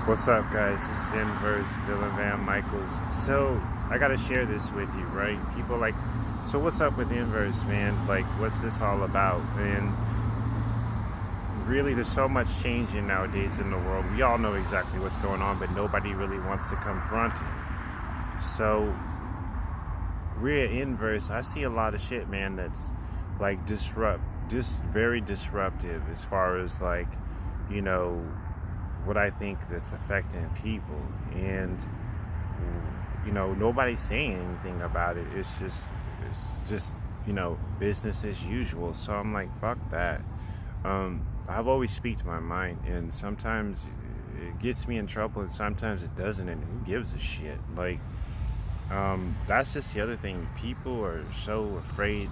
What's up, guys? This is Nverse Villainz. So I gotta share this with you, right? People like, so what's up with Inverse, man? Like, what's this all about? And really, there's so much changing nowadays in the world. We all know exactly what's going on, but nobody really wants to confront it. So we're at Inverse. I see a lot of shit, man, that's like very disruptive as far as like, you know, what I think that's affecting people. And you know, nobody's saying anything about it. It's just business as usual. So I'm like, fuck that. I've always speak my mind, and sometimes it gets me in trouble and sometimes it doesn't, and who gives a shit? Like, that's just the other thing. People are so afraid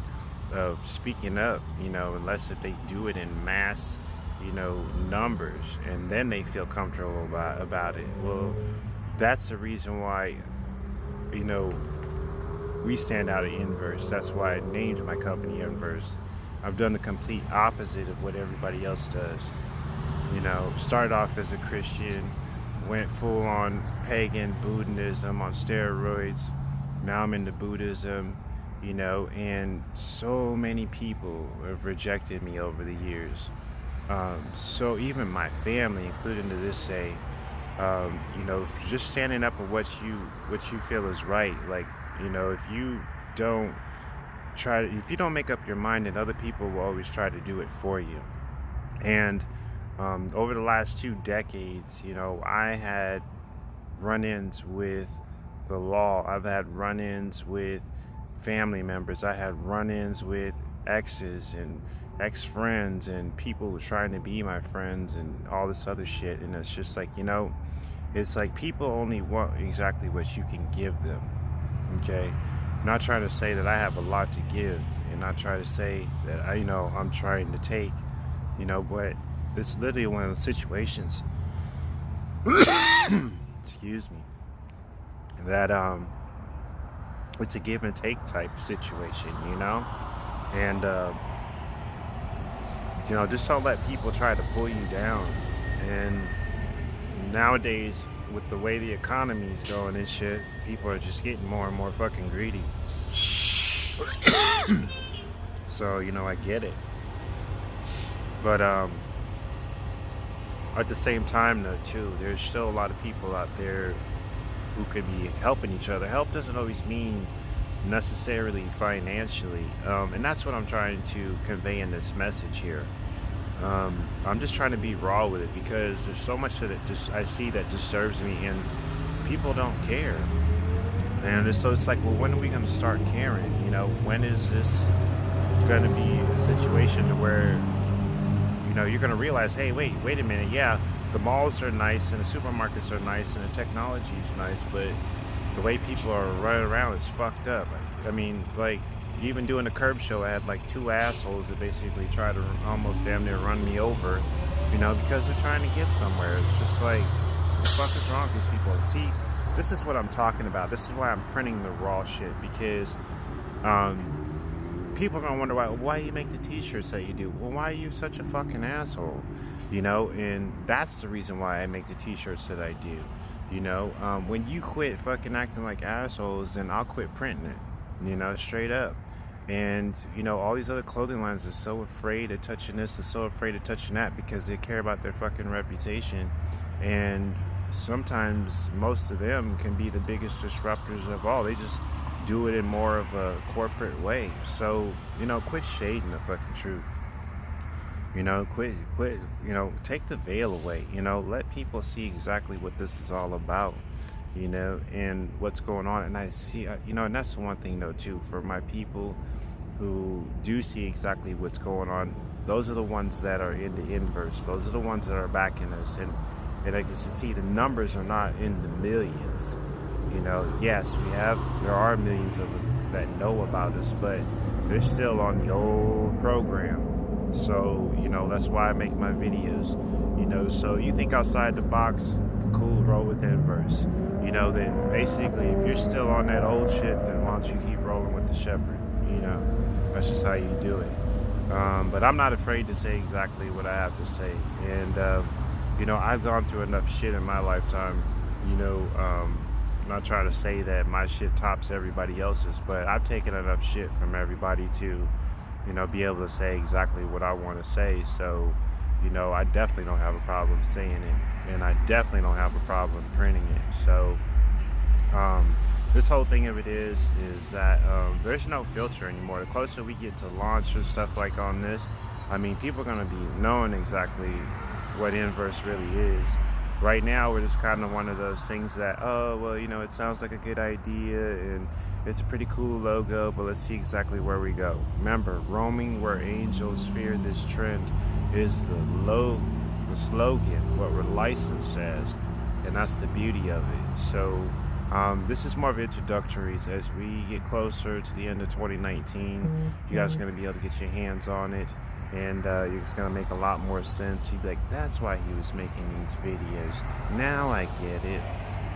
of speaking up, unless if they do it in mass numbers, and then they feel comfortable about it. Well, that's the reason why we stand out at Inverse. That's why I named my company Inverse. I've done the complete opposite of what everybody else does. Started off as a Christian, went full on pagan Buddhism on steroids. Now I'm into Buddhism, and so many people have rejected me over the years. So even my family, including to this day, just standing up for what you feel is right. Like, if you don't make up your mind, then other people will always try to do it for you. And over the last 2 decades, I had run-ins with the law. I've had run-ins with family members. I had run-ins with exes and ex-friends and people who trying to be my friends and all this other shit. And it's just like, it's like people only want exactly what you can give them. Okay? I'm not trying to say that I have a lot to give, and not try to say that I'm trying to take, but it's literally one of the situations excuse me, that it's a give and take type situation, and just don't let people try to pull you down. And nowadays, with the way the economy is going and shit, people are just getting more and more fucking greedy. So, I get it. But at the same time, though, too, there's still a lot of people out there who could be helping each other. Help doesn't always mean necessarily financially, and that's what I'm trying to convey in this message here. I'm just trying to be raw with it, because there's so much that I see that disturbs me, and people don't care. And so it's like, well, when are we going to start caring? When is this going to be a situation to where you're going to realize, hey, wait a minute, yeah, the malls are nice and the supermarkets are nice and the technology is nice, but the way people are running around is fucked up. I mean, like, even doing the curb show, I had like 2 assholes that basically try to almost damn near run me over, because they're trying to get somewhere. It's just like, what the fuck is wrong with these people? And see, this is what I'm talking about. This is why I'm printing the raw shit, because people are gonna wonder why you make the t-shirts that you do. Well, why are you such a fucking asshole? And that's the reason why I make the t-shirts that I do. When you quit fucking acting like assholes, then I'll quit printing it, straight up. And all these other clothing lines are so afraid of touching this, they're so afraid of touching that, because they care about their fucking reputation. And sometimes most of them can be the biggest disruptors of all. They just do it in more of a corporate way. So quit shading the fucking truth. Quit, take the veil away. Let people see exactly what this is all about, and what's going on. And I see, and that's the one thing, though, too, for my people who do see exactly what's going on. Those are the ones that are in the Inverse. Those are the ones that are backing us. And I can see the numbers are not in the millions. Yes, there are millions of us that know about us, but they're still on the old program. So, that's why I make my videos. So you think outside the box, cool, roll with Inverse. Then basically, if you're still on that old shit, then why don't you keep rolling with the shepherd? That's just how you do it. But I'm not afraid to say exactly what I have to say. And You know, I've gone through enough shit in my lifetime, you know, I'm not trying to say that my shit tops everybody else's, but I've taken enough shit from everybody to, you know, be able to say exactly what I want to say. So, you know, I definitely don't have a problem saying it, and I definitely don't have a problem printing it. So, this whole thing of it is that there's no filter anymore. The closer we get to launch and stuff like on this, I mean, people are gonna be knowing exactly what Nverse really is. Right now, we're just kind of one of those things that, oh, well, you know, it sounds like a good idea and it's a pretty cool logo, but let's see exactly where we go. Remember, roaming where angels fear this trend is the slogan, what we're licensed as, and that's the beauty of it. So this is more of introductories. As we get closer to the end of 2019, you guys are going to be able to get your hands on it, and it's going to make a lot more sense. You'd be like, that's why he was making these videos. Now I get it.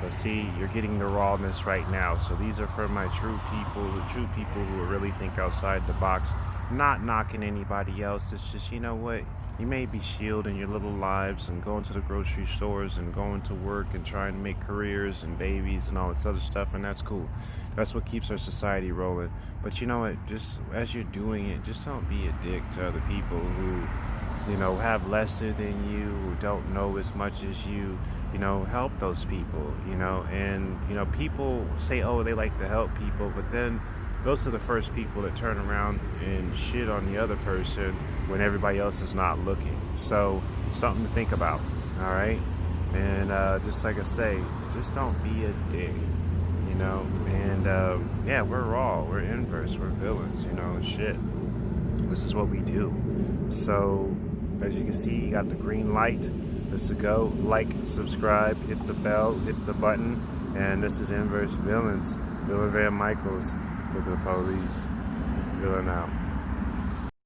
But see, you're getting the rawness right now. So these are for my true people, the true people who really think outside the box, not knocking anybody else. It's just, you know what? You may be shielding your little lives and going to the grocery stores and going to work and trying to make careers and babies and all this other stuff, and that's cool. That's what keeps our society rolling. But you know what? Just as you're doing it, just don't be a dick to other people who, you know, have lesser than you, who don't know as much as you. You know, help those people, you know. And, you know, people say, oh, they like to help people, but then those are the first people that turn around and shit on the other person when everybody else is not looking. So, something to think about, all right? And just like I say, just don't be a dick, you know? And, yeah, we're raw, we're Nverse, we're villains, you know, shit. This is what we do. So, as you can see, you got the green light. Let's go. Like, subscribe, hit the bell, hit the button. And this is Nverse Villainz. Villain Van Michaels. Look at the police. Villain out.